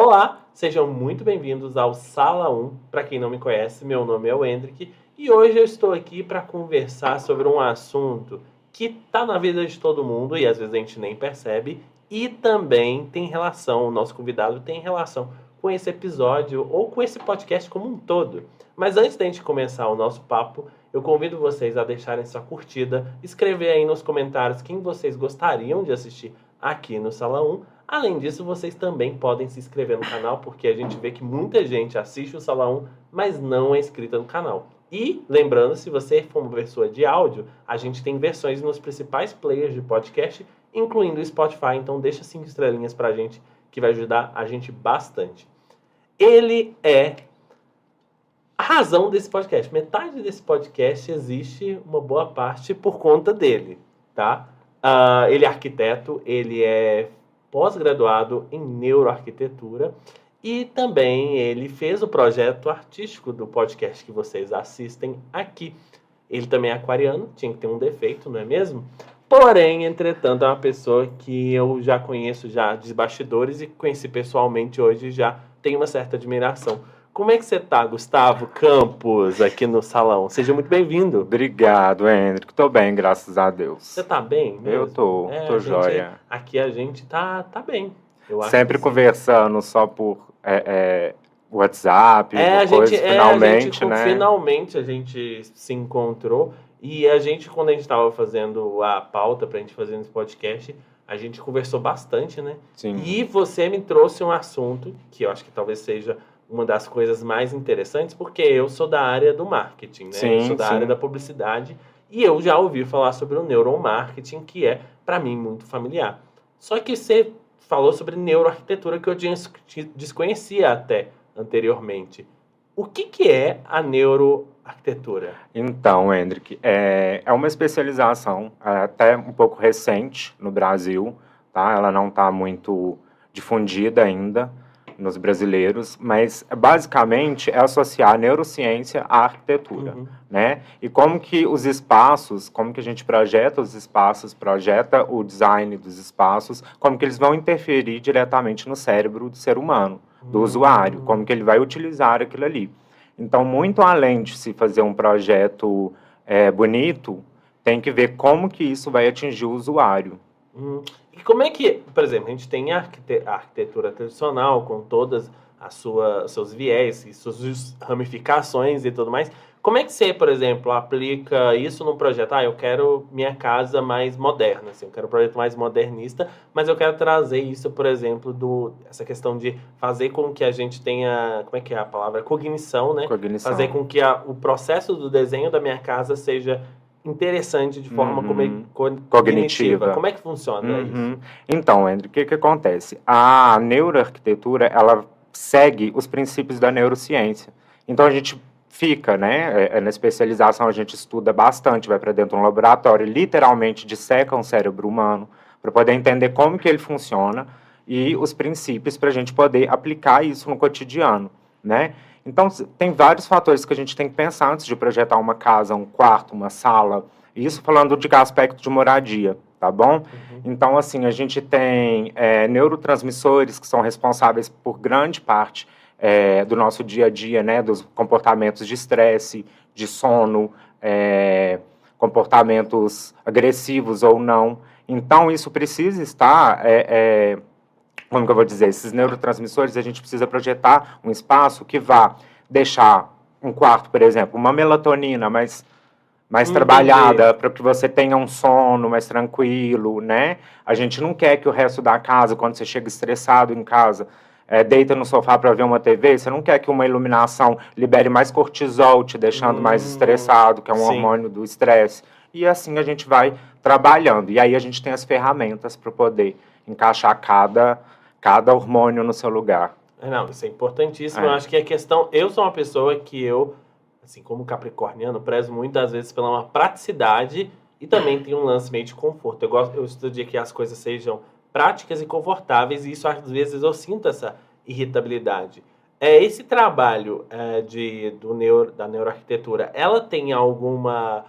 Olá, sejam muito bem-vindos ao Sala 1. Para quem não me conhece, meu nome é o Hendrik e hoje eu estou aqui para conversar sobre um assunto que está na vida de todo mundo e às vezes a gente nem percebe e também tem relação, o nosso convidado tem relação com esse episódio ou com esse podcast como um todo. Mas antes da gente começar o nosso papo, eu convido vocês a deixarem sua curtida, escrever aí nos comentários quem vocês gostariam de assistir aqui no Sala 1. Além disso, vocês também podem se inscrever no canal, porque a gente vê que muita gente assiste o Sala 1, mas não é inscrita no canal. E, lembrando, se você for uma pessoa de áudio, a gente tem versões nos principais players de podcast, incluindo o Spotify, então deixa 5 estrelinhas pra gente, que vai ajudar a gente bastante. Ele é a razão desse podcast. Metade desse podcast existe uma boa parte por conta dele, tá? Ele é arquiteto, ele é pós-graduado em neuroarquitetura e também ele fez o projeto artístico do podcast que vocês assistem aqui. Ele também é aquariano, tinha que ter um defeito, não é mesmo? Porém, entretanto, é uma pessoa que eu já conheço já de bastidores e conheci pessoalmente hoje, já tenho uma certa admiração. Como é que você tá, Gustavo Campos, aqui no salão? Seja muito bem-vindo. Obrigado, Hendrik. Tô bem, graças a Deus. Você tá bem mesmo? Eu tô joia. Aqui a gente tá bem. Eu acho sempre que conversando só por WhatsApp, finalmente, né? Finalmente a gente se encontrou e a gente, quando a gente tava fazendo a pauta pra gente fazer nesse podcast, a gente conversou bastante, né? Sim. E você me trouxe um assunto que eu acho que talvez seja uma das coisas mais interessantes, porque eu sou da área do marketing, né? Sim, eu sou da área da publicidade e eu já ouvi falar sobre o neuromarketing, que é, para mim, muito familiar. Só que você falou sobre neuroarquitetura que eu desconhecia até anteriormente. O que é a neuroarquitetura? Então, Hendrik, é uma especialização até um pouco recente no Brasil, tá? Ela não está muito difundida ainda nos brasileiros, mas basicamente é associar a neurociência à arquitetura, né? E como que os espaços, como que a gente projeta os espaços, projeta o design dos espaços, como que eles vão interferir diretamente no cérebro do ser humano, do usuário, como que ele vai utilizar aquilo ali. Então, muito além de se fazer um projeto bonito, tem que ver como que isso vai atingir o usuário. E como é que, por exemplo, a gente tem a arquitetura tradicional com todas seus viés e suas ramificações e tudo mais. Como é que você, por exemplo, aplica isso num projeto? Eu quero minha casa mais moderna, assim, eu quero um projeto mais modernista, mas eu quero trazer isso, por exemplo, essa questão de fazer com que a gente tenha, como é que é a palavra? Cognição, né? Cognição. Fazer com que o processo do desenho da minha casa seja interessante de forma cognitiva. Como é que funciona isso? Então, André, o que acontece? A neuroarquitetura, ela segue os princípios da neurociência. Então, a gente fica, né, na especialização, a gente estuda bastante, vai para dentro de um laboratório, literalmente disseca um cérebro humano, para poder entender como que ele funciona e os princípios para a gente poder aplicar isso no cotidiano, né? Então, tem vários fatores que a gente tem que pensar antes de projetar uma casa, um quarto, uma sala. Isso falando de aspecto de moradia, tá bom? Então, assim, a gente tem neurotransmissores que são responsáveis por grande parte do nosso dia a dia, né? Dos comportamentos de estresse, de sono, comportamentos agressivos ou não. Então, isso precisa estar... como que eu vou dizer, esses neurotransmissores, a gente precisa projetar um espaço que vá deixar um quarto, por exemplo, uma melatonina mais trabalhada, para que você tenha um sono mais tranquilo, né? A gente não quer que o resto da casa, quando você chega estressado em casa, deita no sofá para ver uma TV, você não quer que uma iluminação libere mais cortisol, te deixando mais estressado, que é um hormônio do estresse. E assim a gente vai trabalhando. E aí a gente tem as ferramentas para poder encaixar cada hormônio no seu lugar. Não, isso é importantíssimo. Eu acho que a questão... Eu sou uma pessoa que assim como capricorniano, prezo muitas vezes pela uma praticidade e também tem um lance meio de conforto. Eu estudei que as coisas sejam práticas e confortáveis e isso às vezes eu sinto essa irritabilidade. Esse trabalho da neuroarquitetura, ela tem alguma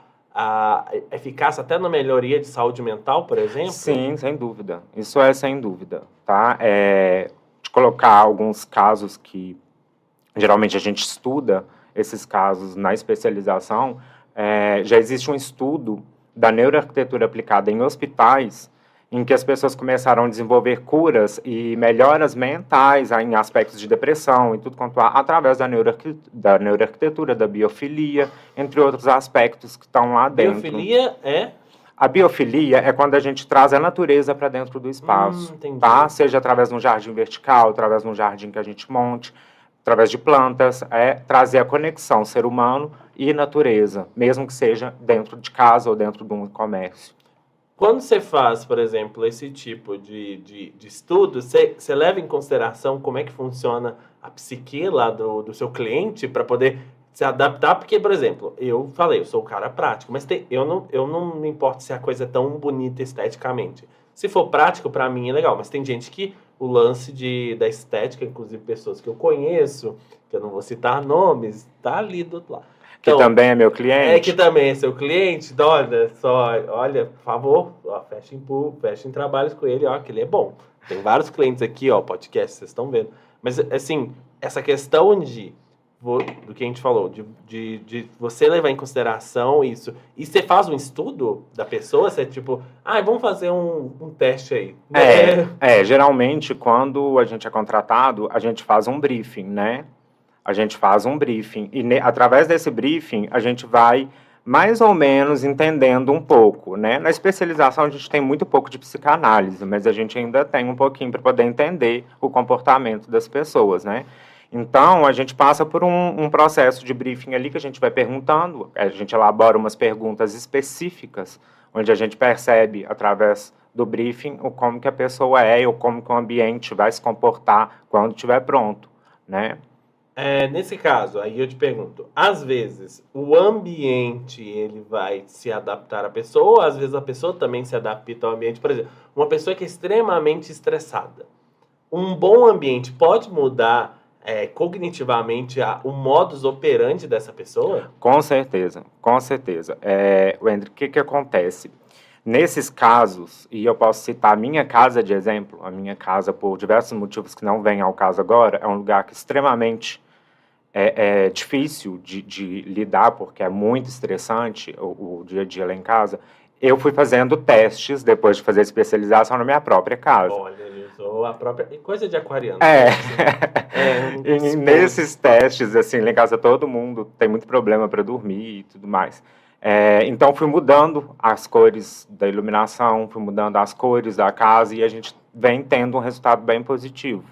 eficácia até na melhoria de saúde mental, por exemplo? Sim, sem dúvida. Isso sem dúvida, tá? colocar alguns casos que geralmente a gente estuda, esses casos na especialização, já existe um estudo da neuroarquitetura aplicada em hospitais, em que as pessoas começaram a desenvolver curas e melhoras mentais em aspectos de depressão e tudo quanto há, através da neuroarquitetura, da biofilia, entre outros aspectos que estão lá dentro. Biofilia é? A biofilia é quando a gente traz a natureza para dentro do espaço, tá? Seja através de um jardim vertical, através de um jardim que a gente monte, através de plantas, trazer a conexão ser humano e natureza, mesmo que seja dentro de casa ou dentro de um comércio. Quando você faz, por exemplo, esse tipo de estudo, você leva em consideração como é que funciona a psique lá do seu cliente para poder se adaptar? Porque, por exemplo, eu falei, eu sou o cara prático, mas eu não me importo se a coisa é tão bonita esteticamente. Se for prático, para mim é legal, mas tem gente que o lance da estética, inclusive pessoas que eu conheço, que eu não vou citar nomes, tá ali do outro lado. Então, que também é meu cliente. Que também é seu cliente. Então, olha, por favor, fechem trabalhos com ele, que ele é bom. Tem vários clientes aqui, podcast, vocês estão vendo. Mas, assim, essa questão do que a gente falou, de você levar em consideração isso. E você faz um estudo da pessoa? Você é tipo, vamos fazer um teste aí. Geralmente, quando a gente é contratado, a gente faz um briefing, né? A gente faz um briefing e através desse briefing a gente vai mais ou menos entendendo um pouco, né? Na especialização a gente tem muito pouco de psicanálise, mas a gente ainda tem um pouquinho para poder entender o comportamento das pessoas, né? Então a gente passa por um processo de briefing ali que a gente vai perguntando, a gente elabora umas perguntas específicas, onde a gente percebe através do briefing como que a pessoa ou como que o ambiente vai se comportar quando estiver pronto, né? Nesse caso, aí eu te pergunto, às vezes o ambiente ele vai se adaptar à pessoa, ou às vezes a pessoa também se adapta ao ambiente? Por exemplo, uma pessoa que é extremamente estressada, um bom ambiente pode mudar cognitivamente o modus operandi dessa pessoa? Com certeza, com certeza. Wendry, o que acontece? Nesses casos, e eu posso citar a minha casa de exemplo, a minha casa, por diversos motivos que não vêm ao caso agora, é um lugar que extremamente difícil de lidar, porque é muito estressante o dia a dia lá em casa. Eu fui fazendo testes, depois de fazer especialização na minha própria casa. Olha, eu sou a própria... Coisa de aquariano. E nesses testes, assim, lá em casa todo mundo tem muito problema para dormir e tudo mais. Então, fui mudando as cores da iluminação, fui mudando as cores da casa e a gente vem tendo um resultado bem positivo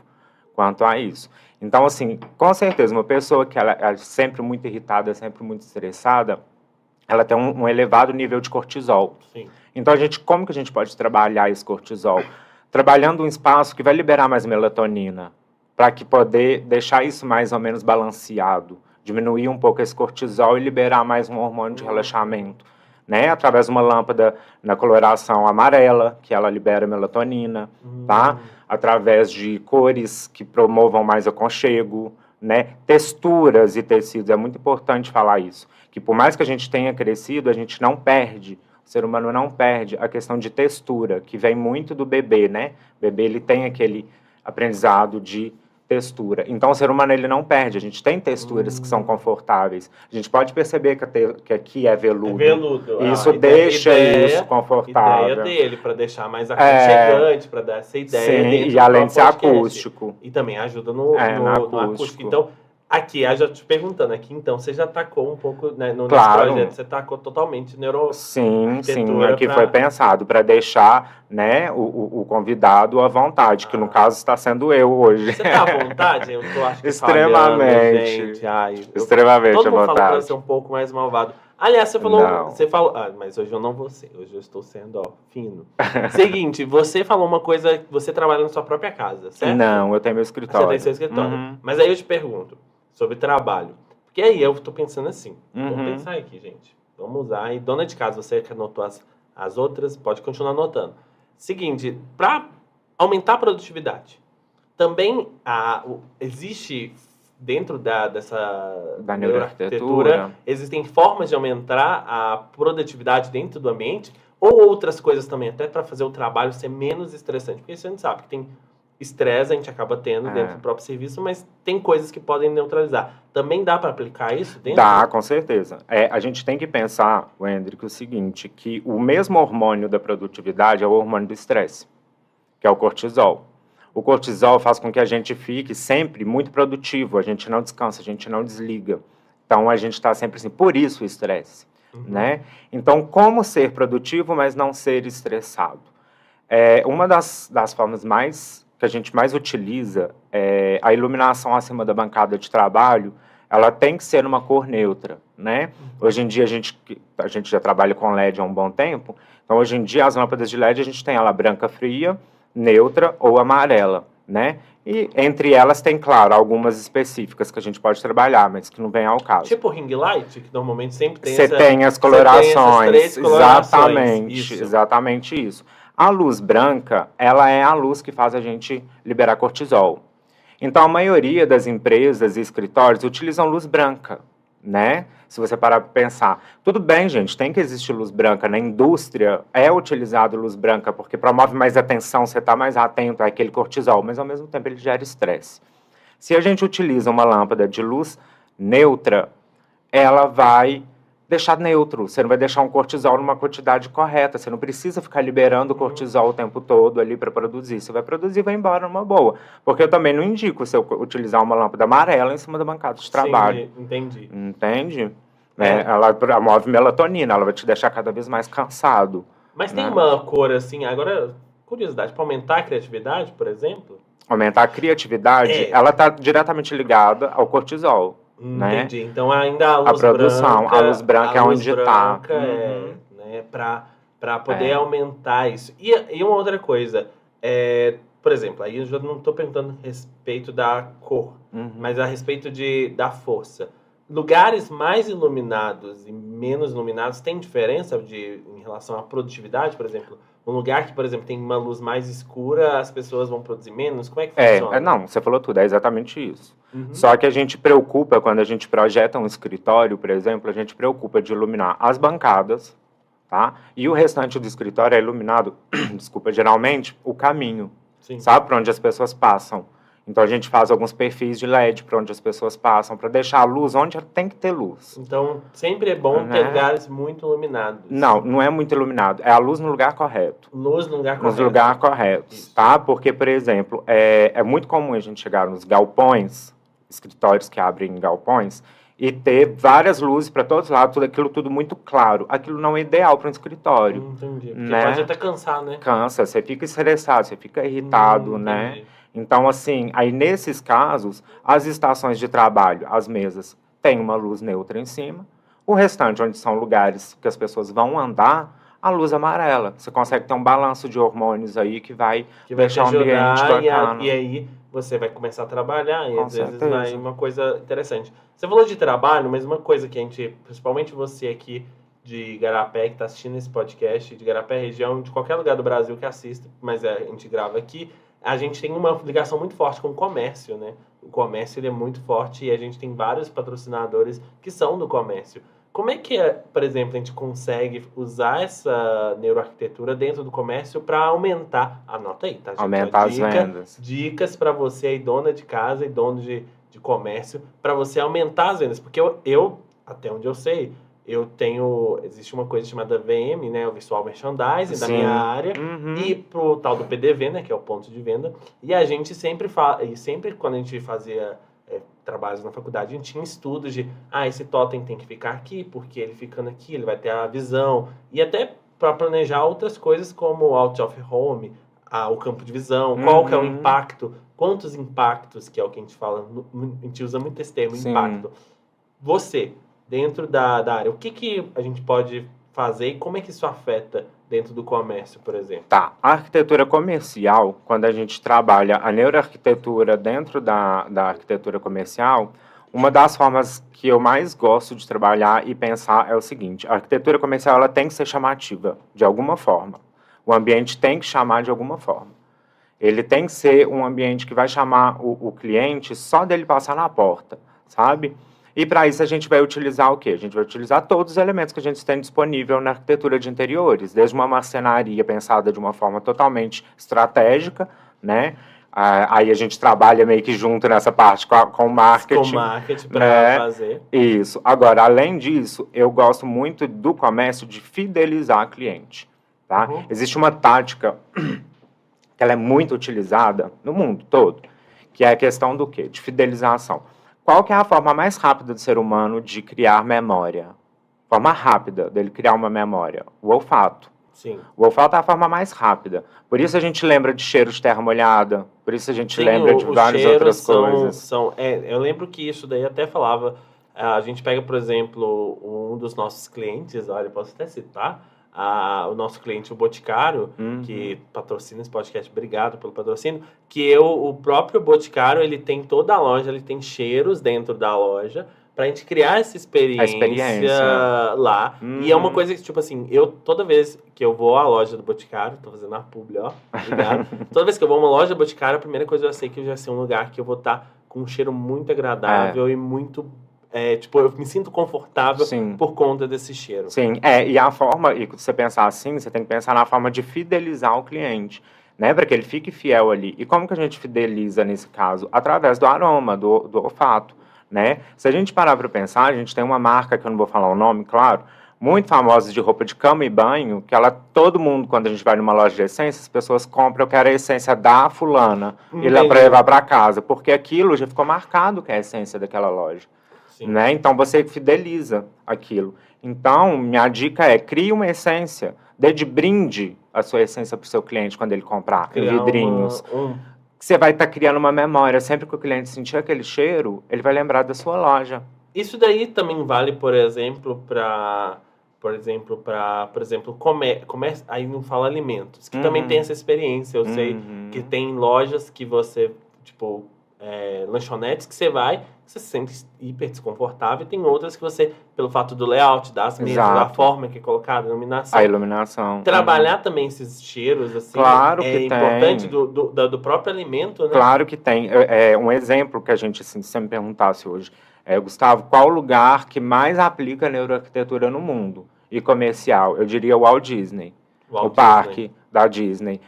quanto a isso. Então, assim, com certeza, uma pessoa que ela é sempre muito irritada, sempre muito estressada, ela tem um elevado nível de cortisol. Sim. Então, como que a gente pode trabalhar esse cortisol? Trabalhando um espaço que vai liberar mais melatonina, para que poder deixar isso mais ou menos balanceado, diminuir um pouco esse cortisol e liberar mais um hormônio de relaxamento, né? Através de uma lâmpada na coloração amarela, que ela libera melatonina, tá? Através de cores que promovam mais aconchego, né? Texturas e tecidos, é muito importante falar isso, que por mais que a gente tenha crescido, a gente não perde, o ser humano não perde a questão de textura, que vem muito do bebê, né? O bebê, ele tem aquele aprendizado de textura. Então, o ser humano, ele não perde. A gente tem texturas que são confortáveis. A gente pode perceber que aqui é veludo. É veludo. Isso deixa isso confortável. Ideia dele, para deixar mais aconchegante, para dar essa ideia. Sim, e além de ser acústico. E também ajuda no acústico. Então, aqui, já te perguntando, aqui então, você já tacou um pouco, né, nesse projeto, você tacou totalmente Sim, aqui foi pensado para deixar, né, o convidado à vontade, que no caso está sendo eu hoje. Você tá à vontade? Eu tô, acho que extremamente, extremamente todo mundo à fala vontade. pra ser um pouco mais malvado. Aliás, você falou, mas hoje eu não vou ser, hoje eu estou sendo, fino. Seguinte, você falou uma coisa, você trabalha na sua própria casa, certo? Não, eu tenho meu escritório. Você tem seu escritório. Mas aí eu te pergunto, sobre trabalho. Porque aí eu tô pensando assim. Vamos pensar aqui, gente. Vamos usar. E dona de casa, você que anotou as outras, pode continuar anotando. Seguinte, para aumentar a produtividade, também existe dentro dessa neuroarquitetura, existem formas de aumentar a produtividade dentro do ambiente ou outras coisas também, até para fazer o trabalho ser menos estressante. Porque a gente sabe que tem estresse a gente acaba tendo dentro do próprio serviço, mas tem coisas que podem neutralizar. Também dá para aplicar isso dentro? Dá, com certeza. A gente tem que pensar, Hendrik, o seguinte, que o mesmo hormônio da produtividade é o hormônio do estresse, que é o cortisol. O cortisol faz com que a gente fique sempre muito produtivo, a gente não descansa, a gente não desliga. Então, a gente está sempre assim, por isso o estresse, né? Então, como ser produtivo, mas não ser estressado? Uma das formas que a gente mais utiliza é a iluminação acima da bancada de trabalho, ela tem que ser uma cor neutra, né? Hoje em dia, a gente já trabalha com LED há um bom tempo, então, hoje em dia, as lâmpadas de LED, a gente tem ela branca fria, neutra ou amarela, né? E entre elas tem, claro, algumas específicas que a gente pode trabalhar, mas que não vem ao caso. Tipo ring light, que normalmente sempre tem Você tem as colorações. Exatamente, exatamente isso. A luz branca, ela é a luz que faz a gente liberar cortisol. Então, a maioria das empresas e escritórios utilizam luz branca, né? Se você parar para pensar. Tudo bem, gente, tem que existir luz branca. Na indústria é utilizado luz branca porque promove mais atenção, você está mais atento àquele cortisol, mas ao mesmo tempo ele gera estresse. Se a gente utiliza uma lâmpada de luz neutra, ela vai deixar neutro, você não vai deixar um cortisol numa quantidade correta, você não precisa ficar liberando cortisol o tempo todo ali para produzir, você vai produzir e vai embora numa boa, porque eu também não indico você utilizar uma lâmpada amarela em cima da bancada de trabalho. Sim, entendi. Entende? Ela promove melatonina, ela vai te deixar cada vez mais cansado. Mas tem uma cor assim, agora, curiosidade, para aumentar a criatividade, por exemplo? Aumentar a criatividade, ela está diretamente ligada ao cortisol. Entendi. Então ainda a luz produção, a luz branca é onde está. Né, para poder aumentar isso. E uma outra coisa, por exemplo, aí eu já não estou perguntando a respeito da cor, mas a respeito da força. Lugares mais iluminados e menos iluminados tem diferença em relação à produtividade, por exemplo? Um lugar que, por exemplo, tem uma luz mais escura, as pessoas vão produzir menos? Como é que funciona? Não, você falou tudo, é exatamente isso. Só que a gente preocupa, quando a gente projeta um escritório, por exemplo, a gente preocupa de iluminar as bancadas, tá? E o restante do escritório é iluminado, geralmente, o caminho, sabe? Para onde as pessoas passam. Então, a gente faz alguns perfis de LED para onde as pessoas passam, para deixar a luz onde tem que ter luz. Então, sempre é bom ter lugares muito iluminados. Não é muito iluminado. É a luz no lugar correto. Luz no lugar correto. Nos lugares corretos, tá? Porque, por exemplo, é muito comum a gente chegar nos galpões, escritórios que abrem em galpões, e ter várias luzes para todos os lados, tudo muito claro. Aquilo não é ideal para um escritório. Entendi. Porque pode até cansar, né? Cansa, você fica estressado, você fica irritado, né? Então, assim, aí nesses casos, as estações de trabalho, as mesas, têm uma luz neutra em cima. O restante, onde são lugares que as pessoas vão andar, a luz amarela. Você consegue ter um balanço de hormônios aí que vai deixar o ambiente bacana. E aí você vai começar a trabalhar e às vezes vai uma coisa interessante. Você falou de trabalho, mas uma coisa que a gente, principalmente você aqui de Igarapé, que está assistindo esse podcast, de Igarapé região, de qualquer lugar do Brasil que assista, mas a gente grava aqui, a gente tem uma ligação muito forte com o comércio, né? O comércio ele é muito forte e a gente tem vários patrocinadores que são do comércio. Como é que, por exemplo, a gente consegue usar essa neuroarquitetura dentro do comércio para aumentar, anota aí, tá, gente? Aumentar as vendas. Dicas para você aí, dona de casa e dono de comércio, para você aumentar as vendas. Porque eu, até onde eu sei, existe uma coisa chamada VM, né, o Visual Merchandising, da minha área, e pro tal do PDV, né, que é o ponto de venda, e a gente sempre quando a gente fazia trabalhos na faculdade, a gente tinha estudos de, esse totem tem que ficar aqui, porque ele ficando aqui, ele vai ter a visão, e até para planejar outras coisas como o out of home, o campo de visão, qual que é o impacto, quantos impactos, que é o que a gente fala, a gente usa muito esse termo, impacto. Você, dentro da área, o que a gente pode fazer e como é que isso afeta dentro do comércio, por exemplo? Tá, a arquitetura comercial, quando a gente trabalha a neuroarquitetura dentro da arquitetura comercial, uma das formas que eu mais gosto de trabalhar e pensar é o seguinte: a arquitetura comercial ela tem que ser chamativa, de alguma forma. O ambiente tem que chamar de alguma forma. Ele tem que ser um ambiente que vai chamar o cliente só dele passar na porta, sabe? E para isso a gente vai utilizar o quê? A gente vai utilizar todos os elementos que a gente tem disponível na arquitetura de interiores, desde uma marcenaria pensada de uma forma totalmente estratégica, né, Aí a gente trabalha meio que junto nessa parte com o marketing. Com marketing para né? fazer. Isso. Agora, além disso, eu gosto muito do comércio de fidelizar cliente. Tá? Uhum. Existe uma tática que ela é muito utilizada no mundo todo, que é a questão do quê? De fidelização. Qual que é a forma mais rápida do ser humano de criar memória? Forma rápida dele criar uma memória? O olfato. Sim. O olfato é a forma mais rápida. Por isso a gente lembra de cheiro de terra molhada, por isso a gente lembra de várias outras coisas. Eu lembro que isso daí até falava, a gente pega, por exemplo, um dos nossos clientes, olha, posso até citar, o nosso cliente, o Boticário, que patrocina esse podcast, obrigado pelo patrocínio, que o próprio Boticário, ele tem toda a loja, ele tem cheiros dentro da loja, pra gente criar essa experiência lá. E é uma coisa que, tipo assim, toda vez que eu vou à loja do Boticário, tô fazendo a publi, ó, obrigado. Toda vez que eu vou a uma loja do Boticário, a primeira coisa eu sei que já ser um lugar que eu vou estar com um cheiro muito agradável e muito... tipo, eu me sinto confortável por conta desse cheiro. Sim, e a forma, e quando você pensar assim, você tem que pensar na forma de fidelizar o cliente, né, para que ele fique fiel ali. E como que a gente fideliza nesse caso? Através do aroma, do olfato. Né? Se a gente parar para pensar, a gente tem uma marca, que eu não vou falar o nome, claro, muito famosa de roupa de cama e banho, que todo mundo, quando a gente vai numa loja de essência, as pessoas compram, eu quero a essência da fulana, e lá para levar para casa, porque aquilo já ficou marcado que é a essência daquela loja. Né? Então, você fideliza aquilo. Então, minha dica é, crie uma essência, dê de brinde a sua essência para o seu cliente quando ele comprar, em vidrinhos. Você vai estar criando uma memória. Sempre que o cliente sentir aquele cheiro, ele vai lembrar da sua loja. Isso daí também vale, por exemplo, comércio, aí não fala alimentos, que também tem essa experiência. Eu sei que tem lojas que você, tipo, lanchonetes que você vai, você se sente hiper desconfortável, e tem outras que você, pelo fato do layout, das mesas, da forma que é colocada, a iluminação. Trabalhar também esses cheiros, assim, claro que importante do próprio alimento, né? Claro que tem. Um exemplo que a gente, assim, se você me perguntasse hoje, Gustavo, qual o lugar que mais aplica neuroarquitetura no mundo e comercial? Eu diria o Walt Disney. O parque da Disney.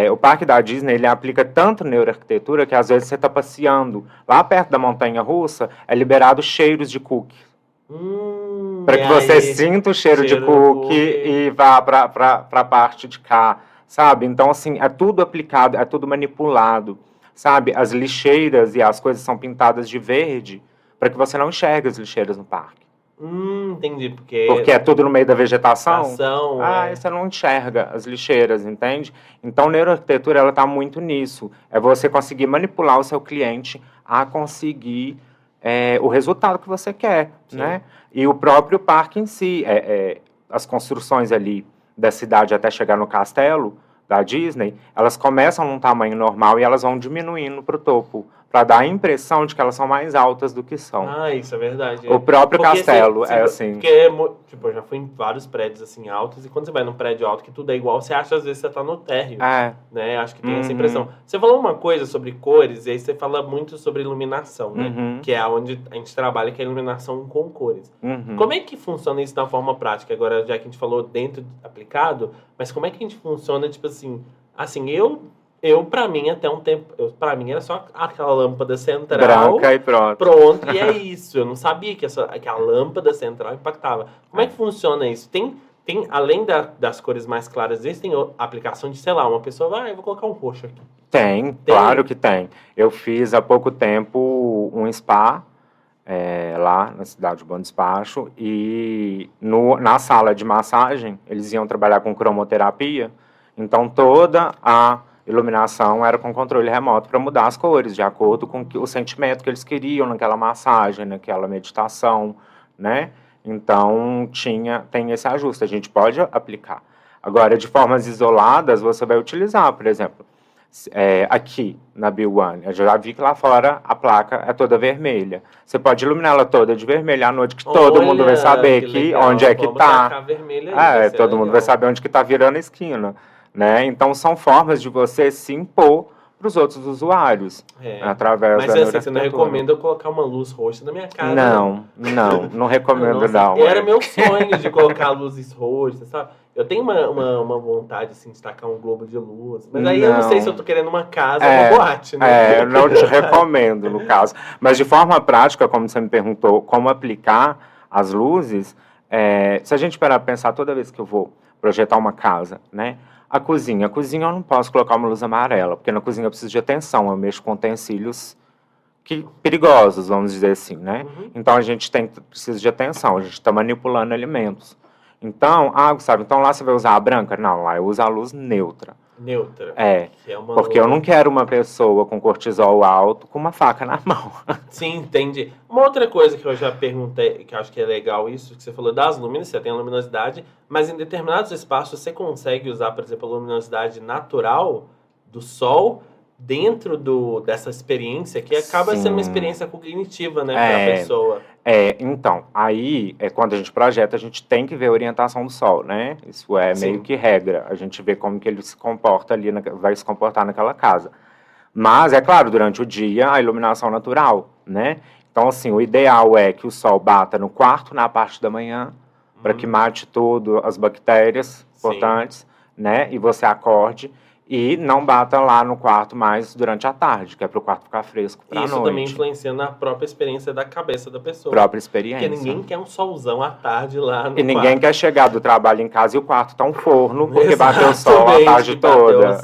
O parque da Disney, ele aplica tanto neuroarquitetura que às vezes você está passeando lá perto da montanha-russa, é liberado cheiros de cookie. Para que você sinta o cheiro de cookie e vá para a parte de cá, sabe? Então, assim, é tudo aplicado, é tudo manipulado, sabe? As lixeiras e as coisas são pintadas de verde para que você não enxergue as lixeiras no parque. Entendi, porque é tudo no meio da vegetação. Você não enxerga as lixeiras, entende? Então, neuroarquitetura, ela está muito nisso. É você conseguir manipular o seu cliente a conseguir o resultado que você quer, né? E o próprio parque em si, as construções ali da cidade até chegar no castelo da Disney, elas começam num tamanho normal e elas vão diminuindo para o topo, para dar a impressão de que elas são mais altas do que são. Isso é verdade. O próprio castelo é assim. Porque, tipo, eu já fui em vários prédios assim altos, e quando você vai num prédio alto que tudo é igual, você acha às vezes que você tá no térreo. Né? Acho que tem essa impressão. Você falou uma coisa sobre cores, e aí você fala muito sobre iluminação, né? Que é onde a gente trabalha, que é a iluminação com cores. Como é que funciona isso na forma prática? Agora, já que a gente falou dentro aplicado, mas como é que a gente funciona, tipo assim, pra mim, até um tempo, pra mim era só aquela lâmpada central. Branca e pronto. Pronto, e é isso. Eu não sabia que a lâmpada central impactava. Como é que funciona isso? Tem além das cores mais claras, tem aplicação de, sei lá, uma pessoa eu vou colocar um roxo aqui. Tem, claro que tem. Eu fiz há pouco tempo um spa lá na cidade de Bom Despacho, e na sala de massagem eles iam trabalhar com cromoterapia, então toda a iluminação era com controle remoto para mudar as cores, de acordo com o sentimento que eles queriam naquela massagem, naquela meditação, né? Então, tem esse ajuste, a gente pode aplicar. Agora, de formas isoladas, você vai utilizar, por exemplo, aqui na B1, eu já vi que lá fora a placa é toda vermelha. Você pode iluminar ela toda de vermelho à noite, que todo mundo vai saber onde é que está. Todo mundo vai saber onde que está virando a esquina. Né? Então, são formas de você se impor para os outros usuários, através Mas da assim, você não neuroarquitetura. recomenda eu colocar uma luz roxa na minha casa? Não recomendo, Nossa, não. Era meu sonho de colocar luzes roxas, sabe? Eu tenho uma vontade, assim, de tacar um globo de luz. Mas aí eu não sei se eu tô querendo uma casa ou uma boate, né? Eu não te recomendo, no caso. Mas de forma prática, como você me perguntou, como aplicar as luzes, se a gente parar para pensar toda vez que eu vou projetar uma casa, né? A cozinha eu não posso colocar uma luz amarela, porque na cozinha eu preciso de atenção, eu mexo com utensílios perigosos, vamos dizer assim, né? Então a gente precisa de atenção, a gente está manipulando alimentos. Então, Gustavo, então lá você vai usar a branca? Não, lá eu uso a luz neutra. Neutra. Porque eu não quero uma pessoa com cortisol alto com uma faca na mão. Sim, entendi. Uma outra coisa que eu já perguntei, que eu acho que é legal isso, que você falou das lâminas, você tem a luminosidade, mas em determinados espaços você consegue usar, por exemplo, a luminosidade natural do sol dentro dessa experiência, que acaba sendo uma experiência cognitiva, né, para a pessoa. Então, aí, quando a gente projeta, a gente tem que ver a orientação do sol, né? Isso meio que regra. A gente vê como que ele se comporta ali, vai se comportar naquela casa. Mas, é claro, durante o dia, a iluminação natural, né? Então, assim, o ideal é que o sol bata no quarto na parte da manhã, para que mate todas as bactérias importantes, né? E você acorde. E não bata lá no quarto mais durante a tarde, que é para o quarto ficar fresco para a noite. Isso também influencia na própria experiência da cabeça da pessoa. Própria experiência. Porque ninguém quer um solzão à tarde lá no E ninguém quer chegar do trabalho em casa e o quarto tá um forno, porque bateu o sol a tarde toda.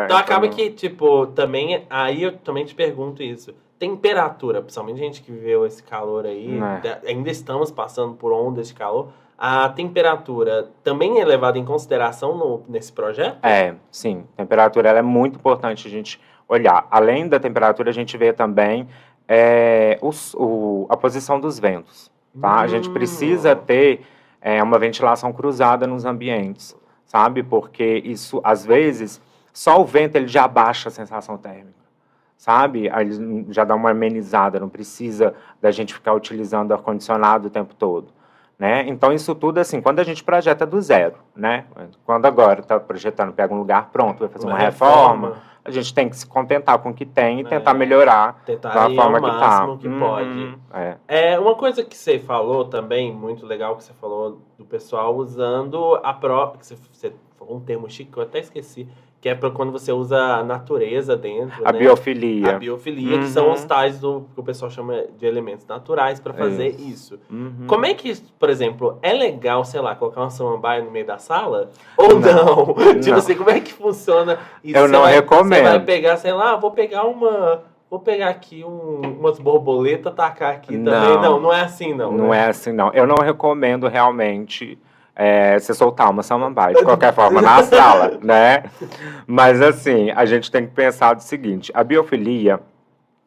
Então acaba que, tipo, também... Aí eu também te pergunto isso. Temperatura, principalmente gente que viveu esse calor aí, ainda estamos passando por ondas de calor. A temperatura também é levada em consideração nesse projeto? Sim. A temperatura ela é muito importante a gente olhar. Além da temperatura, a gente vê também a posição dos ventos. Tá? A gente precisa ter uma ventilação cruzada nos ambientes, sabe? Porque isso, às vezes, só o vento ele já baixa a sensação térmica. Sabe? Aí já dá uma amenizada, não precisa da gente ficar utilizando ar-condicionado o tempo todo. Né? Então, isso tudo, assim, quando a gente projeta do zero, né? Quando agora está projetando, pega um lugar pronto, vai fazer uma reforma, a gente tem que se contentar com o que tem e tentar melhorar da forma que está. Tentar que pode. Uma coisa que você falou também, muito legal, que você falou do pessoal usando a própria... Você falou um termo chique que eu até esqueci, que é para quando você usa a natureza dentro, a biofilia. A biofilia, que são os tais que o pessoal chama de elementos naturais para fazer isso. Como é que, por exemplo, é legal, sei lá, colocar uma samambaia no meio da sala? Ou não? Tipo assim, como é que funciona isso? Eu não recomendo. Você vai pegar, sei lá, vou pegar aqui umas borboletas, tacar aqui também. Não é assim, não. Não é assim, não. Eu não recomendo realmente... você soltar uma samambaia, de qualquer forma, na sala, né? Mas, assim, a gente tem que pensar do seguinte, a biofilia,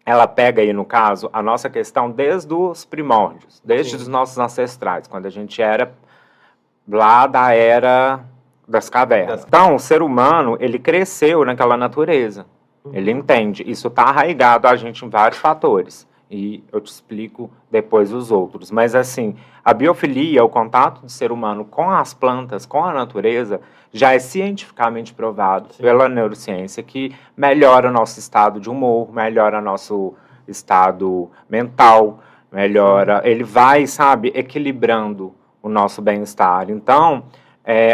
ela pega aí, no caso, a nossa questão desde os primórdios, desde os nossos ancestrais, quando a gente era lá da era das cavernas. Então, o ser humano, ele cresceu naquela natureza, ele entende, isso está arraigado a gente em vários fatores. E eu te explico depois os outros. Mas, assim, a biofilia, o contato do ser humano com as plantas, com a natureza, já é cientificamente provado pela neurociência que melhora o nosso estado de humor, melhora nosso estado mental, ele vai, sabe, equilibrando o nosso bem-estar. Então,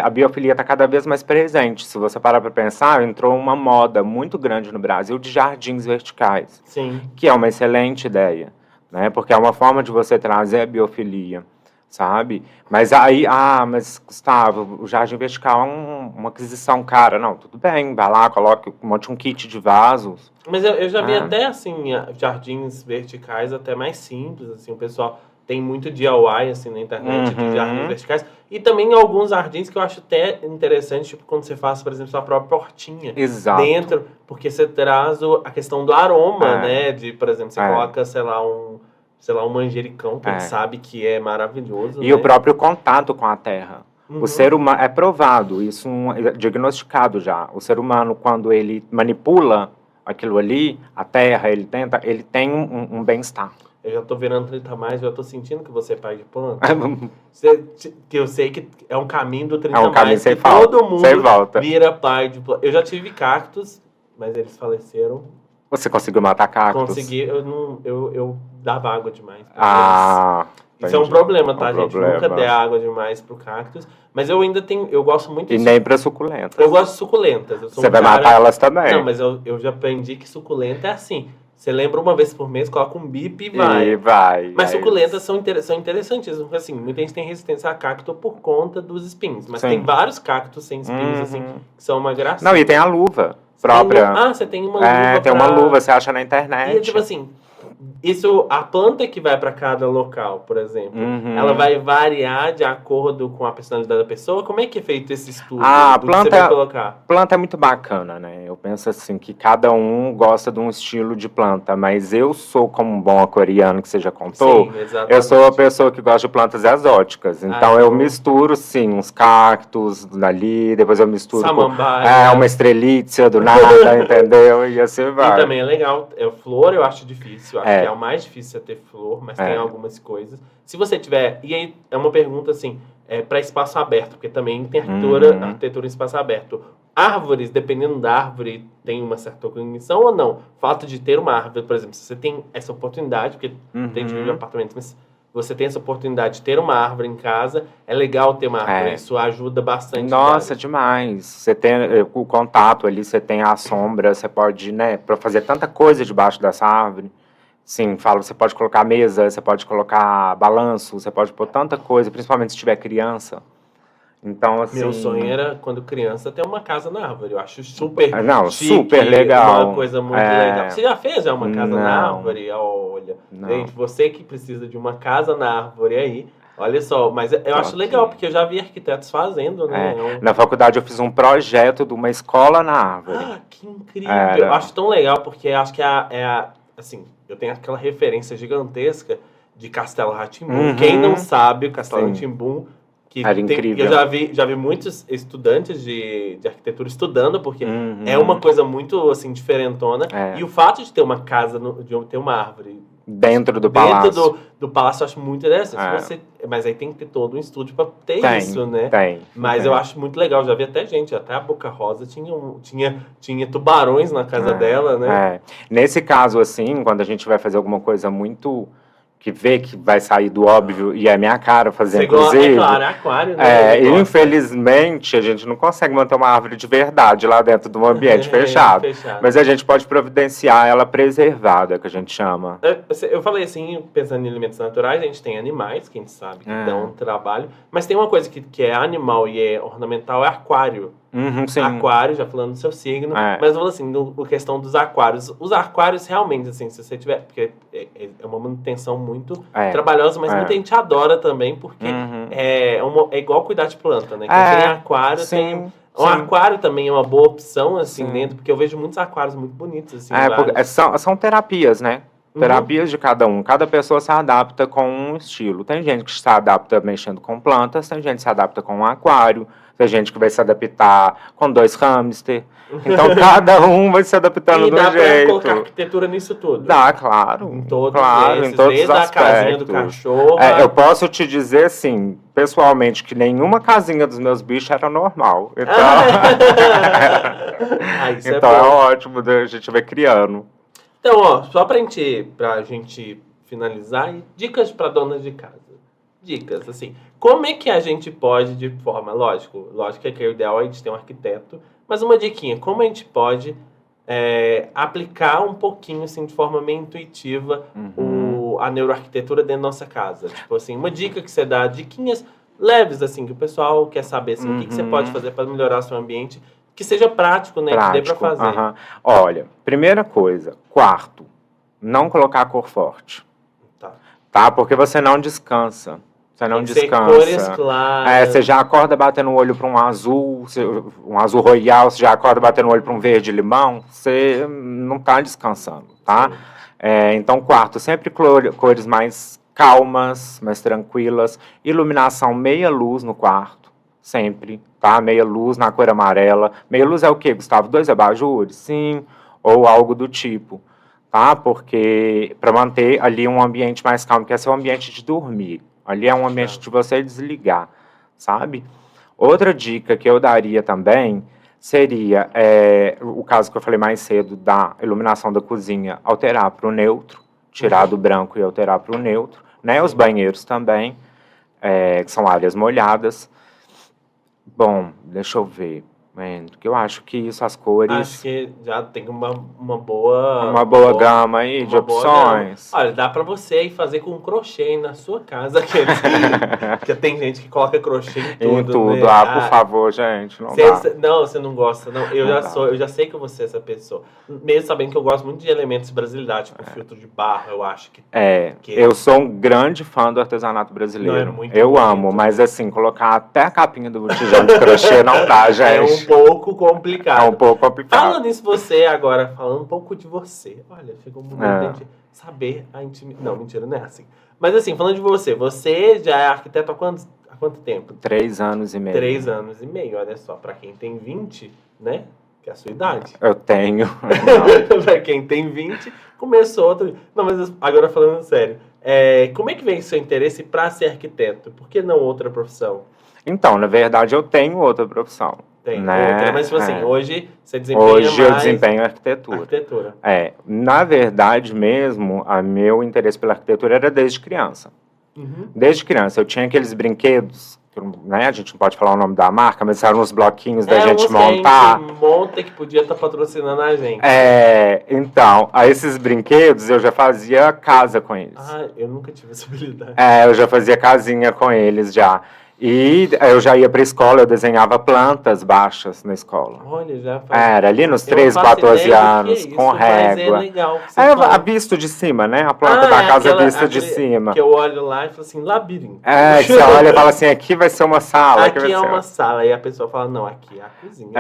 a biofilia está cada vez mais presente. Se você parar para pensar, entrou uma moda muito grande no Brasil de jardins verticais. Sim. Que é uma excelente ideia, né? Porque é uma forma de você trazer a biofilia, sabe? Mas aí, mas Gustavo, o jardim vertical é uma aquisição cara. Não, tudo bem, vai lá, monte um kit de vasos. Mas eu já vi até, assim, jardins verticais até mais simples, assim, o pessoal... Tem muito DIY, assim, na internet, de jardins verticais. E também alguns jardins que eu acho até interessante, tipo, quando você faz, por exemplo, sua própria hortinha. Exato. Dentro, porque você traz a questão do aroma, né? De, por exemplo, você coloca, sei lá, um manjericão, que a gente sabe que é maravilhoso, E o próprio contato com a terra. O ser humano, é provado, isso é diagnosticado já. O ser humano, quando ele manipula aquilo ali, a terra, ele tem um bem-estar. Eu já tô virando 30 mais, eu já tô sentindo que você é pai de planta. Que eu sei que é um caminho do 30 mais, que todo mundo vira pai de planta. Eu já tive cactos mas eles faleceram. Você conseguiu matar cactos? Consegui, eu dava água demais pra Ah, eles. Isso é um problema, tá, um gente? problema. Nunca dê água demais pro cactus. Mas eu ainda tenho, eu gosto muito E nem pra suculentas. Eu gosto de suculentas. Eu sou Você um vai cara... matar elas também. Não, mas eu já aprendi que suculenta é assim. Você lembra uma vez por mês, coloca um bip e vai. E vai. Mas suculentas são interessantes. Assim, muita gente tem resistência a cacto por conta dos espinhos. Mas Sim. tem vários cactos sem espinhos, assim, que são uma graça. Não, e tem a luva própria. Você tem uma luva. Tem uma luva, você acha na internet. E tipo assim, isso, a planta que vai para cada local, por exemplo, ela vai variar de acordo com a personalidade da pessoa? Como é que é feito esse estudo? A do que você vai colocar? Planta é muito bacana, né? Eu penso assim, que cada um gosta de um estilo de planta, mas eu sou como um bom aquariano que você já contou, Sim, exatamente. eu sou a pessoa que gosta de plantas exóticas, então eu misturo, sim, uns cactos ali, depois eu misturo samambaia, uma estrelícia do nada, entendeu? E assim vai. E também é legal, flor eu acho difícil, acho que é o mais difícil ter flor, mas tem algumas coisas. Se você tiver, e aí é uma pergunta assim, para espaço aberto, porque também tem arquitetura em espaço aberto. Árvores, dependendo da árvore, tem uma certa cognição ou não? O fato de ter uma árvore, por exemplo, se você tem essa oportunidade, porque tem gente que vive em apartamento, mas você tem essa oportunidade de ter uma árvore em casa, é legal ter uma árvore, isso ajuda bastante. Nossa, demais. Você tem o contato ali, você tem a sombra, você pode, né, para fazer tanta coisa debaixo dessa árvore. Sim, você pode colocar mesa, você pode colocar balanço, você pode pôr tanta coisa, principalmente se tiver criança. Então, assim... Meu sonho era, quando criança, ter uma casa na árvore. Eu acho super chique, super legal. Uma coisa muito legal. Você já fez uma casa na árvore? Olha, não. Gente, você que precisa de uma casa na árvore aí, olha só. Mas eu acho legal, porque eu já vi arquitetos fazendo, né? Na faculdade eu fiz um projeto de uma escola na árvore. Ah, que incrível! Eu acho tão legal, porque acho que assim, eu tenho aquela referência gigantesca de Castelo Rá-Tim-Bum. Quem não sabe, o Castelo Rá-Tim-Bum, era incrível. Eu já vi muitos estudantes de arquitetura estudando, porque é uma coisa muito, assim, diferentona. E o fato de ter uma casa, de ter uma árvore dentro do palácio. Dentro do palácio eu acho muito interessante. Mas aí tem que ter todo um estúdio para ter isso, né? Mas eu acho muito legal. Já vi até gente, até a Boca Rosa tinha tubarões na casa dela, né? Nesse caso, assim, quando a gente vai fazer alguma coisa muito... que vê que vai sair do óbvio, e é minha cara fazer, inclusive. É claro, é aquário, né? Infelizmente, a gente não consegue manter uma árvore de verdade lá dentro de um ambiente fechado. Mas a gente pode providenciar ela preservada, que a gente chama. Eu falei assim, pensando em elementos naturais, a gente tem animais, que a gente sabe que dão trabalho, mas tem uma coisa que é animal e é ornamental, é aquário. Sim. Aquário, já falando do seu signo, mas eu falo assim, a questão dos aquários. Os aquários realmente, assim, se você tiver, porque é uma manutenção muito trabalhosa, mas muita gente adora também, porque é igual cuidar de planta, né? Quem tem aquário tem... Um aquário também é uma boa opção, assim, dentro, porque eu vejo muitos aquários muito bonitos, assim. São terapias, né? Terapias de cada um. Cada pessoa se adapta com um estilo. Tem gente que se adapta mexendo com plantas, tem gente que se adapta com um aquário, tem gente que vai se adaptar com 2 hamster. Então, cada um vai se adaptando do jeito. E dá pra colocar arquitetura nisso tudo? Dá, claro. Em todos os desde aspectos. A casinha do cachorro. Eu posso te dizer, assim, pessoalmente, que nenhuma casinha dos meus bichos era normal. Então, então é ótimo a gente ver criando. Então, ó, só pra gente finalizar, dicas pra donas de casa. Dicas, assim, como é que a gente pode, de forma, lógico que é o ideal a gente ter um arquiteto, mas uma diquinha, como a gente pode aplicar um pouquinho, assim, de forma meio intuitiva a neuroarquitetura dentro da nossa casa. Tipo assim, uma dica que você dá, diquinhas leves, assim, que o pessoal quer saber, assim, o que você pode fazer para melhorar seu ambiente, que seja prático, né? Que dê para fazer. Olha, primeira coisa, quarto, não colocar cor forte. Tá? Porque você não descansa. Você não descansa. Cores claras. Você já acorda batendo o olho para um azul royal, você já acorda batendo o olho para um verde limão, você não está descansando, tá? Então, quarto, sempre cores mais calmas, mais tranquilas, iluminação meia luz no quarto, sempre, tá? Meia luz na cor amarela. Meia luz é o quê, Gustavo? 2 abajures? Sim, ou algo do tipo, tá? Porque para manter ali um ambiente mais calmo, que é seu ambiente de dormir. Ali é um ambiente de você desligar, sabe? Outra dica que eu daria também seria o caso que eu falei mais cedo da iluminação da cozinha, alterar para o neutro, tirar do branco e alterar para o neutro, né? Os banheiros também, que são áreas molhadas. Bom, deixa eu ver, que eu acho que isso, as cores... Acho que já tem uma boa... Uma boa gama aí de opções. Olha, dá pra você ir fazer com crochê aí na sua casa. Porque tem gente que coloca crochê em tudo. Em tudo. Né? Por favor, gente, não dá. Não, você não gosta, não. Eu já sei que você é essa pessoa. Mesmo sabendo que eu gosto muito de elementos de brasilidade, tipo filtro de barro, eu acho que... Eu sou um grande fã do artesanato brasileiro. Não, eu amo, mas assim, colocar até a capinha do botijão de crochê não dá, gente. É um pouco complicado. É um pouco complicado. Falando nisso, você agora, falando um pouco de você. Olha, chegou um momento de saber a intimidade. Não, mentira, não é assim. Mas assim, falando de você, você já é arquiteto há quanto tempo? 3 anos e meio. 3 anos e meio, olha só. Pra quem tem 20, né? Que é a sua idade. Eu tenho. Pra quem tem 20, começou outro... Não, mas agora falando sério. Como é que vem seu interesse pra ser arquiteto? Por que não outra profissão? Então, na verdade, eu tenho outra profissão. Tem né? outra, mas tipo assim, hoje você desempenha Hoje mais... eu desempenho arquitetura. Na verdade mesmo, meu interesse pela arquitetura era desde criança. Uhum. Desde criança, eu tinha aqueles brinquedos, né? A gente não pode falar o nome da marca, mas eram uns bloquinhos da gente montar. Que a gente monta que podia estar patrocinando a gente. Então, a esses brinquedos eu já fazia casa com eles. Ah, eu nunca tive essa habilidade. Eu já fazia casinha com eles já. E eu já ia para a escola, eu desenhava plantas baixas na escola. Olha, já faz... Era ali nos 13, 14 anos, com régua. É legal. Visto de cima, né? A planta da casa vista de cima. Que eu olho lá e falo assim, labirinto. Que você olha e fala assim, aqui vai ser uma sala. Aqui é uma sala. E a pessoa fala, não, aqui é a cozinha.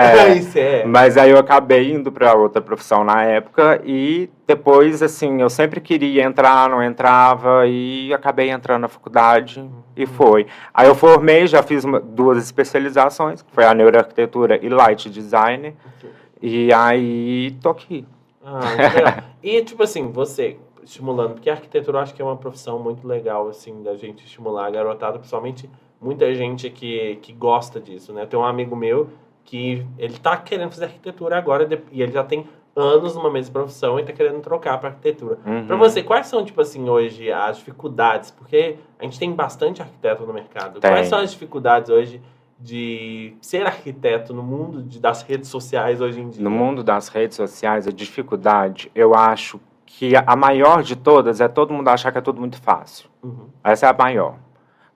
Mas aí eu acabei indo para outra profissão na época e depois, assim, eu sempre queria entrar, não entrava e acabei entrando na faculdade e foi. Aí eu formei, já fiz 2 especializações, que foi a neuroarquitetura e light design, e aí tô aqui. Legal. E, tipo assim, você estimulando, porque a arquitetura eu acho que é uma profissão muito legal, assim, da gente estimular a garotada, principalmente muita gente que gosta disso, né? Tem um amigo meu que ele tá querendo fazer arquitetura agora e ele já tem anos numa mesma profissão e tá querendo trocar para arquitetura. Para você, quais são, tipo assim, hoje as dificuldades? Porque a gente tem bastante arquiteto no mercado. Quais são as dificuldades hoje de ser arquiteto no mundo das redes sociais hoje em dia? No mundo das redes sociais, a dificuldade, eu acho que a maior de todas é todo mundo achar que é tudo muito fácil. Essa é a maior.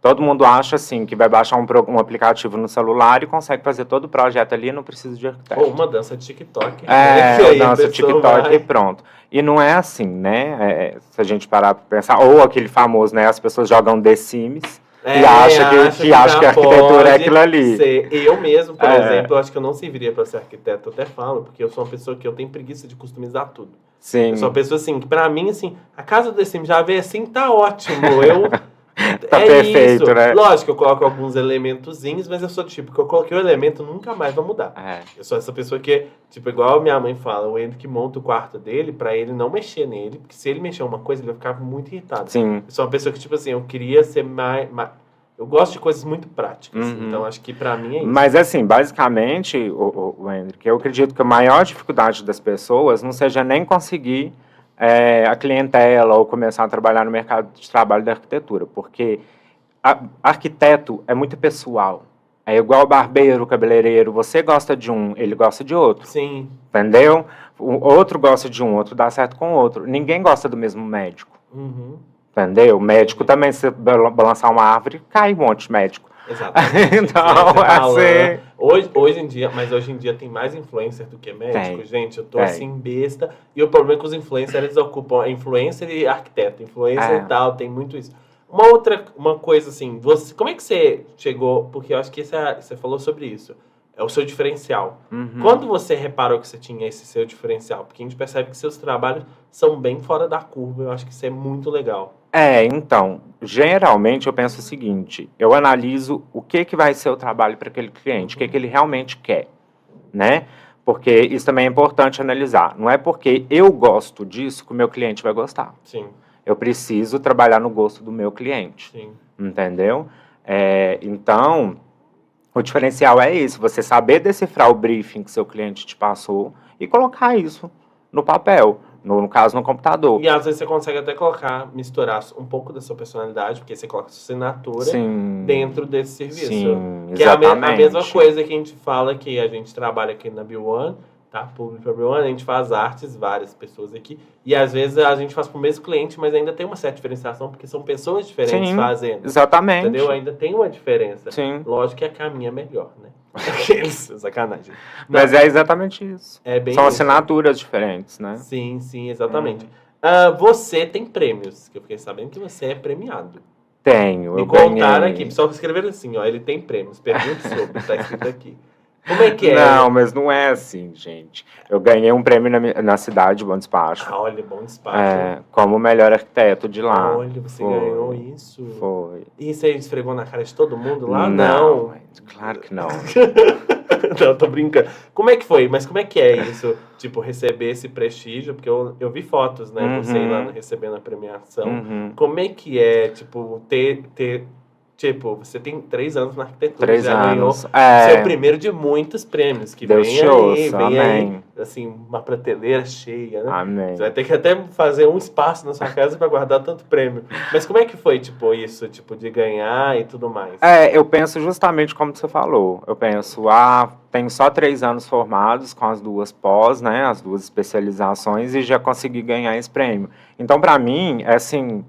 Todo mundo acha, assim, que vai baixar um aplicativo no celular e consegue fazer todo o projeto ali e não precisa de arquiteto. Ou uma dança de TikTok. Dança TikTok e pronto. E não é assim, né? Se a gente parar para pensar, ou aquele famoso, né? As pessoas jogam The Sims e acham que a arquitetura é aquilo ali. Eu mesmo, por exemplo, acho que eu não serviria para ser arquiteto. Eu até falo, porque eu sou uma pessoa que eu tenho preguiça de customizar tudo. Sim. Eu sou uma pessoa, assim, que pra mim, assim, a casa do The Sims já veio assim, tá ótimo. Tá perfeito, isso. né? Lógico que eu coloco alguns elementozinhos, mas eu sou do tipo que eu coloquei o elemento, nunca mais vai mudar. Eu sou essa pessoa que, tipo, igual a minha mãe fala, o Endo que monta o quarto dele pra ele não mexer nele, porque se ele mexer uma coisa, ele vai ficar muito irritado. Sim. Eu sou uma pessoa que, tipo assim, eu queria ser mais... Eu gosto de coisas muito práticas, então acho que pra mim é isso. Mas assim, basicamente, o Hendrick, eu acredito que a maior dificuldade das pessoas não seja nem conseguir a clientela ou começar a trabalhar no mercado de trabalho da arquitetura, porque arquiteto é muito pessoal. É igual barbeiro, cabeleireiro. Você gosta de um, ele gosta de outro. Sim. Entendeu? O outro gosta de um, outro dá certo com o outro. Ninguém gosta do mesmo médico. Entendeu? O médico também, se balançar uma árvore, cai um monte de médico. Exatamente. Então, assim... Hoje em dia tem mais influencer do que médico, gente. Eu tô assim, besta. E o problema é que os influencers, eles ocupam influencer e arquiteto. Influencer e tal, tem muito isso. Uma coisa assim, como é que você chegou... Porque eu acho que você falou sobre isso. É o seu diferencial. Quando você reparou que você tinha esse seu diferencial? Porque a gente percebe que seus trabalhos são bem fora da curva. Eu acho que isso é muito legal. Então, geralmente eu penso o seguinte, eu analiso o que vai ser o trabalho para aquele cliente, o que ele realmente quer, né? Porque isso também é importante analisar. Não é porque eu gosto disso que o meu cliente vai gostar. Sim. Eu preciso trabalhar no gosto do meu cliente. Sim. Entendeu? Então, O diferencial é isso, você saber decifrar o briefing que seu cliente te passou e colocar isso no papel, no caso, no computador. E às vezes você consegue até colocar, misturar um pouco da sua personalidade, porque você coloca sua assinatura Sim, dentro desse serviço. sim, Que é a exatamente. mesma coisa que a gente fala que a gente trabalha aqui na B1, tá? Público para B1, a gente faz artes, várias pessoas aqui, e às vezes a gente faz para o mesmo cliente, mas ainda tem uma certa diferenciação, porque são pessoas diferentes Sim, fazendo. exatamente. Entendeu? Ainda tem uma diferença. Sim. Lógico que a caminha é melhor, né? Aqueles, sacanagem. Não, Mas é exatamente isso. é bem São isso. assinaturas diferentes, né? Sim, sim, exatamente. Você tem prêmios, que eu fiquei sabendo que você é premiado. Tenho, Me eu contaram ganhei. aqui, pessoal escreveram assim, ó, ele tem prêmios, pergunte sobre, tá escrito aqui. Como é que é? Não, mas não é assim, gente. Eu ganhei um prêmio na cidade, Bom Despacho, Ah, olha, bom despacho. como o melhor arquiteto de lá. Olha, você Foi, ganhou isso. Foi. E você esfregou na cara de todo mundo lá? Não, claro que não. Não, tô brincando. Como é que foi? Mas como é que é isso? Tipo, receber esse prestígio? Porque eu vi fotos, né? Uhum. Você ir lá recebendo a premiação. Uhum. Como é que é, tipo, ter... Tipo, você tem 3 anos na arquitetura. 3 já anos. ganhou seu primeiro de muitos prêmios. Que Deus vem te aí, ouça, vem amém. aí. Assim, uma prateleira cheia, né? Amém. Você vai ter que até fazer um espaço na sua casa para guardar tanto prêmio. Mas como é que foi, tipo, isso? Tipo, de ganhar e tudo mais? Eu penso justamente como você falou. Eu penso, tenho só 3 anos formados com as 2 pós, né? As 2 especializações e já consegui ganhar esse prêmio. Então, para mim, é assim...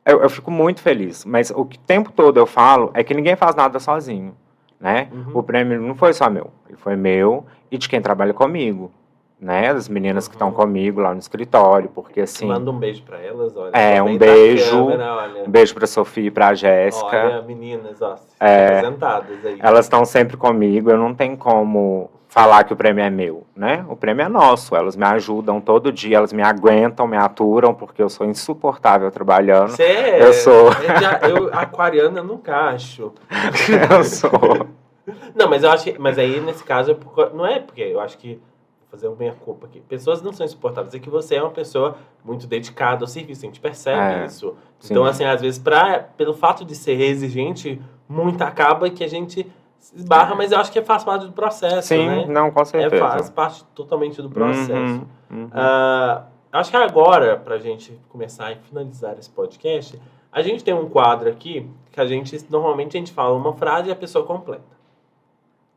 Eu fico muito feliz, mas o tempo todo eu falo é que ninguém faz nada sozinho, né? Uhum. O prêmio não foi só meu, ele foi meu e de quem trabalha comigo, né? Das meninas que estão comigo lá no escritório, porque assim... Manda um beijo pra elas, olha. Um beijo, Câmera, olha. um beijo pra Sofia e pra Jéssica. Olha, meninas, ó, representadas aí. Elas estão sempre comigo, eu não tenho como falar que o prêmio é meu, né? O prêmio é nosso, elas me ajudam todo dia, elas me aguentam, me aturam, porque eu sou insuportável trabalhando. Você Eu sou. Aquariana eu nunca acho. Eu sou. Não, mas eu acho que, mas aí nesse caso não é porque eu acho que vou fazer uma meia culpa aqui. Pessoas não são insuportáveis, é que você é uma pessoa muito dedicada ao serviço, a gente percebe isso. Sim. Então assim, às vezes pelo fato de ser exigente, muito acaba que a gente esbarra, mas eu acho que faz parte do processo, Sim, né? não, com certeza. Faz parte totalmente do processo. Uhum. Acho que agora, pra gente começar e finalizar esse podcast, a gente tem um quadro aqui que normalmente a gente fala uma frase e a pessoa completa.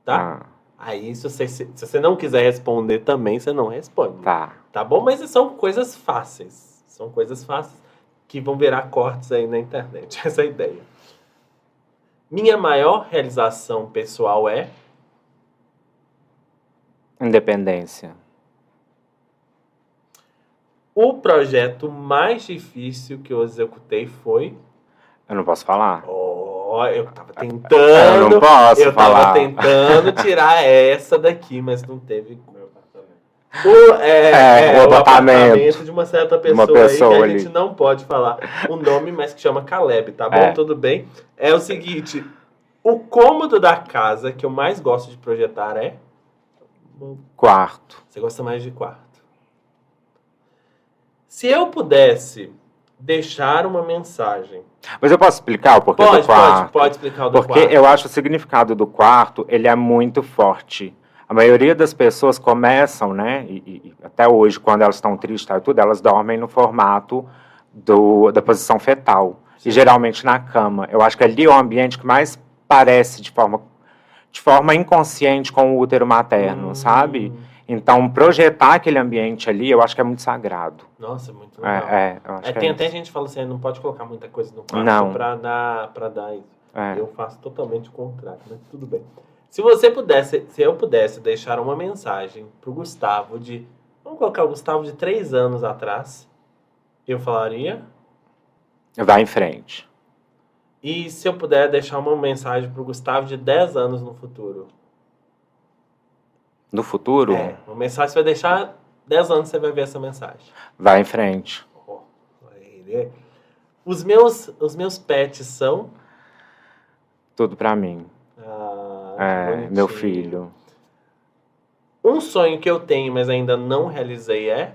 Tá? Aí, se você não quiser responder também, você não responde. Tá bom? Mas são coisas fáceis. São coisas fáceis que vão virar cortes aí na internet. Essa é a ideia. Minha maior realização pessoal é... Independência. O projeto mais difícil que eu executei foi... Eu não posso falar? Eu tava tentando... Eu não posso falar. Eu tava tentando tirar essa daqui, mas não teve... O apartamento de uma certa pessoa, aí que a ali. gente não pode falar o nome, mas que chama Caleb, tá bom? Tudo bem? É o seguinte, o cômodo da casa que eu mais gosto de projetar é... Quarto. Você gosta mais de quarto. Se eu pudesse deixar uma mensagem... Mas eu posso explicar o porquê do quarto? Pode explicar o do quarto. Porque eu acho o significado do quarto, ele é muito forte. A maioria das pessoas começam, né, e até hoje, quando elas estão tristes e tudo, elas dormem no formato da posição fetal. Sim. E geralmente na cama. Eu acho que ali é o ambiente que mais parece de forma inconsciente com o útero materno, sabe? Então, projetar aquele ambiente ali, eu acho que é muito sagrado. Nossa, muito legal. Eu acho que tem até gente que fala assim, não pode colocar muita coisa no quarto pra dar isso. Eu faço totalmente o contrário, mas tudo bem. Se eu pudesse deixar uma mensagem pro Gustavo vamos colocar o Gustavo de 3 anos atrás, eu falaria... Vai em frente. E se eu puder deixar uma mensagem pro Gustavo de 10 anos no futuro? No futuro? Uma mensagem, você vai deixar 10 anos, você vai ver essa mensagem. Vai em frente. Os meus pets são? Tudo pra mim. Meu filho. Um sonho que eu tenho, mas ainda não realizei é?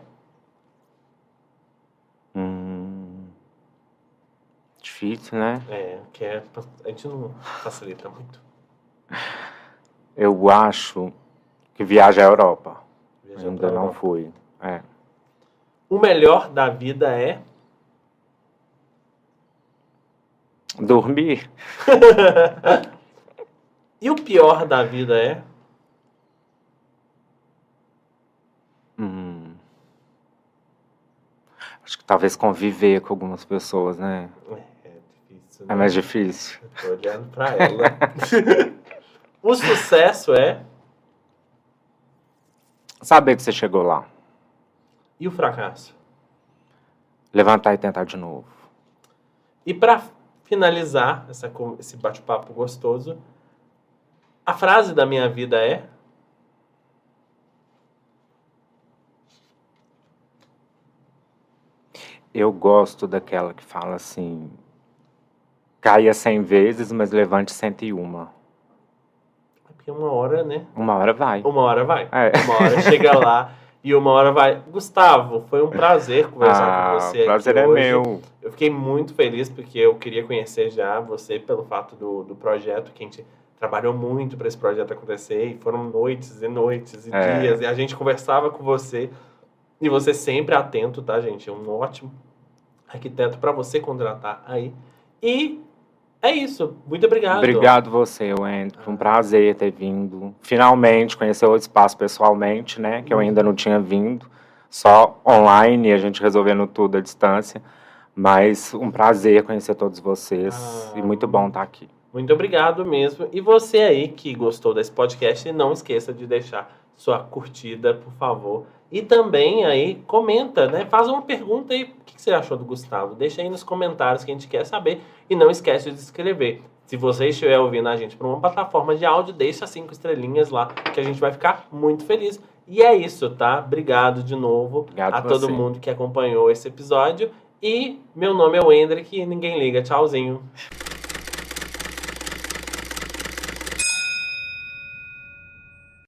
Difícil, né? A gente não facilita muito. Eu acho que viaja à Europa. Viajando Ainda pra não Europa. fui. É. O melhor da vida é... Dormir? E o pior da vida é... Acho que talvez conviver com algumas pessoas, né? É difícil, É né? mais difícil. Tô olhando pra ela. O sucesso é... Saber que você chegou lá. E o fracasso? Levantar e tentar de novo. E pra finalizar esse bate-papo gostoso, a frase da minha vida é... Eu gosto daquela que fala assim... Caia 100 vezes, mas levante 101. Porque uma hora, né? Uma hora vai. Uma hora vai. É. Uma hora chega lá e uma hora vai. Gustavo, foi um prazer conversar com você O prazer aqui é hoje. meu. Eu fiquei muito feliz porque eu queria conhecer já você pelo fato do projeto, que a gente trabalhou muito para esse projeto acontecer e foram noites e noites e dias e a gente conversava com você e você sempre atento, tá, gente? É um ótimo arquiteto para você contratar aí. E é isso. Muito obrigado. Obrigado você, Wendy. Foi um prazer ter vindo. Finalmente conhecer o espaço pessoalmente, né? Que eu ainda não tinha vindo. Só online, a gente resolvendo tudo à distância. Mas um prazer conhecer todos vocês. E muito bom estar aqui. Muito obrigado mesmo. E você aí que gostou desse podcast, não esqueça de deixar sua curtida, por favor. E também aí comenta, né? Faz uma pergunta aí. O que você achou do Gustavo? Deixa aí nos comentários que a gente quer saber. E não esquece de se inscrever. Se você estiver ouvindo a gente por uma plataforma de áudio, deixa 5 estrelinhas lá, que a gente vai ficar muito feliz. E é isso, tá? Obrigado de novo Obrigado a todo você. mundo que acompanhou esse episódio. E meu nome é Wendrick e ninguém liga. Tchauzinho.